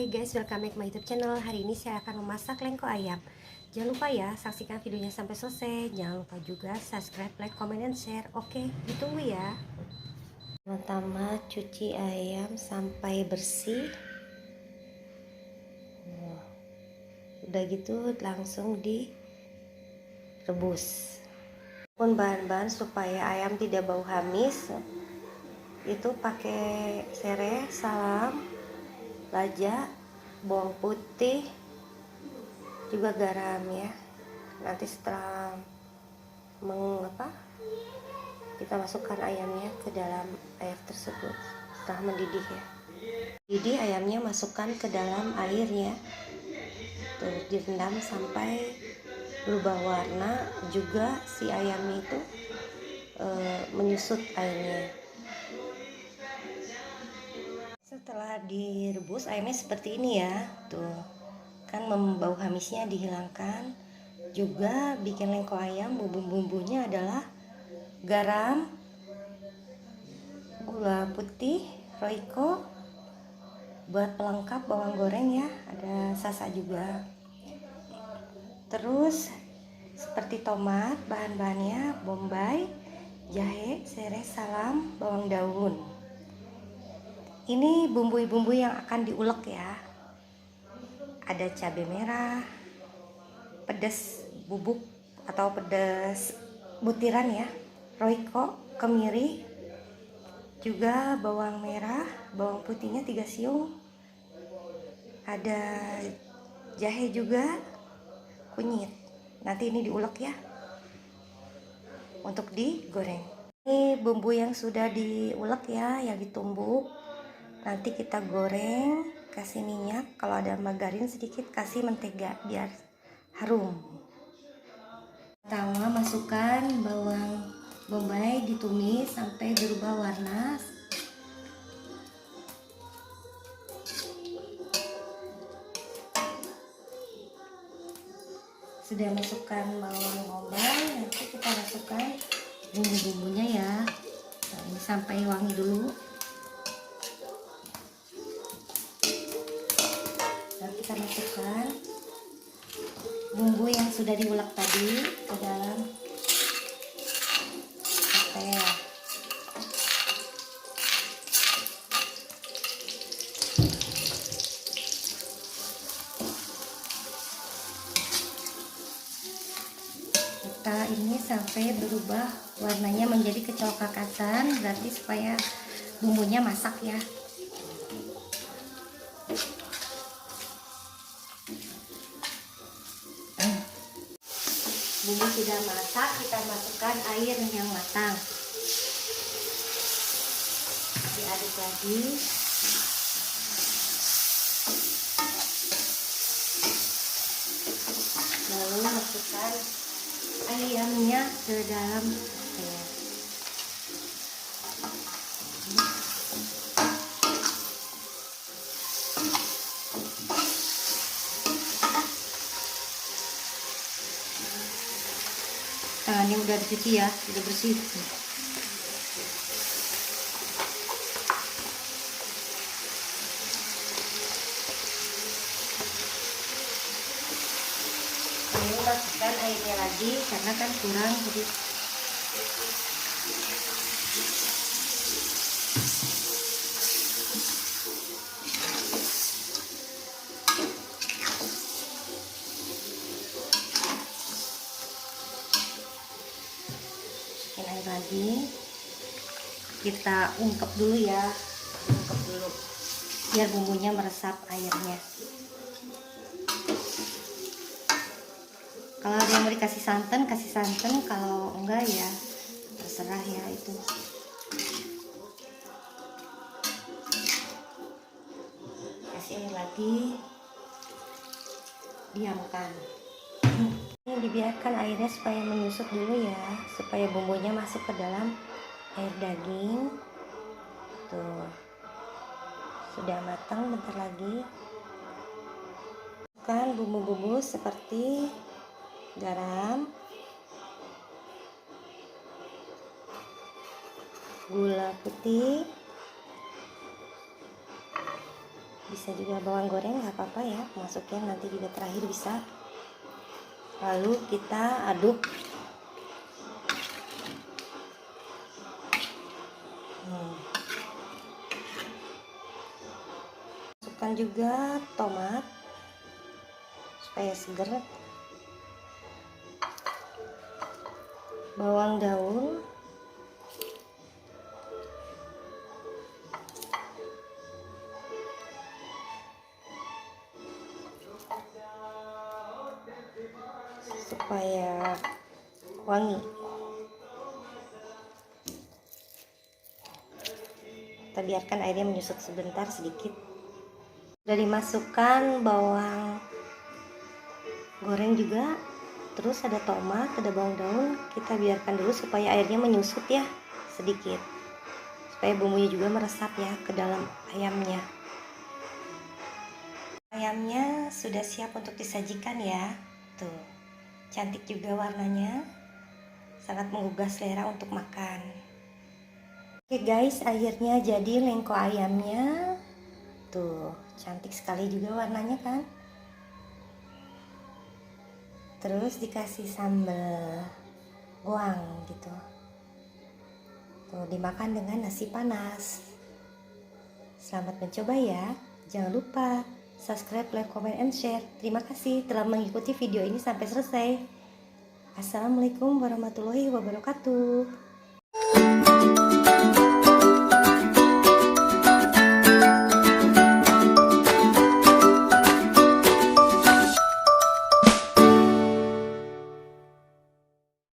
guys, welcome back to my YouTube channel. Hari ini saya akan memasak lengko ayam. Jangan lupa ya, saksikan videonya sampai selesai. Jangan lupa juga subscribe, like, comment, dan share. Oke, ditunggu ya. Pertama, cuci ayam sampai bersih. Udah gitu langsung direbus. Pun bahan-bahan supaya ayam tidak bau amis, itu pakai serai, salam, lada, bawang putih, juga garam ya. Nanti setelah kita masukkan ayamnya ke dalam air tersebut setelah mendidih ya. Jadi ayamnya masukkan ke dalam airnya, terus direndam sampai berubah warna, juga si ayamnya itu menyusut airnya. Setelah direbus ayamnya seperti ini ya, tuh kan bau hamisnya dihilangkan. Juga bikin lengko ayam, bumbu-bumbunya adalah garam, gula putih, roiko, buat pelengkap bawang goreng ya, ada sasa juga. Terus seperti tomat, bahan-bahannya bombay, jahe, serai, salam, bawang daun. Ini bumbu-bumbu yang akan diulek ya. Ada cabai merah, pedas bubuk atau pedas butiran ya, roiko, kemiri, juga bawang merah, bawang putihnya 3 siung, ada jahe juga, kunyit. Nanti ini diulek ya untuk digoreng. Ini bumbu yang sudah diulek ya, yang ditumbuk. Nanti kita goreng, kasih minyak, kalau ada margarin sedikit, kasih mentega biar harum. Pertama masukkan bawang bombay, ditumis sampai berubah warna. Sudah masukkan bawang bombay, nanti kita masukkan bumbu-bumbunya ya. Nah, ini sampai wangi dulu. Lalu kita masukkan bumbu yang sudah diulek tadi ke dalam tetel. Kita ini sampai berubah warnanya menjadi kecoklatan, berarti supaya bumbunya masak ya. Bumbu sudah masak, kita masukkan air yang matang, diaduk lagi. Lalu masukkan ayamnya ke dalam air. Tangannya udah dicuci ya, udah bersih. Ini masukkan airnya lagi karena kan kurang, jadi air lagi. Kita ungkep dulu ya, ungkep dulu biar bumbunya meresap airnya. Kalau ada yang mau dikasih santan, kasih santan. Kalau enggak ya terserah ya itu. Kasih air lagi, diamkan. Ini dibiarkan airnya supaya menyusut dulu ya, supaya bumbunya masuk ke dalam air daging. Tuh sudah matang, bentar lagi kan bumbu-bumbu seperti garam, gula putih, Bisa juga bawang goreng, nggak apa-apa ya, masukin nanti juga terakhir bisa. Lalu kita aduk. Masukkan juga tomat supaya seger, bawang daun, supaya wangi. Kita biarkan airnya menyusut sebentar sedikit. Sudah dimasukkan bawang goreng juga, terus ada tomat, ada bawang daun. Kita biarkan dulu supaya airnya menyusut ya sedikit, supaya bumbunya juga meresap ya ke dalam ayamnya. Ayamnya sudah siap untuk disajikan ya. Tuh, cantik juga warnanya, sangat menggugah selera untuk makan. Oke guys, akhirnya jadi lengko ayamnya. Tuh, cantik sekali juga warnanya kan. Terus dikasih sambal goang gitu. Tuh, dimakan dengan nasi panas. Selamat mencoba ya. Jangan lupa subscribe, like, comment, and share. Terima kasih telah mengikuti video ini sampai selesai. Assalamualaikum warahmatullahi wabarakatuh.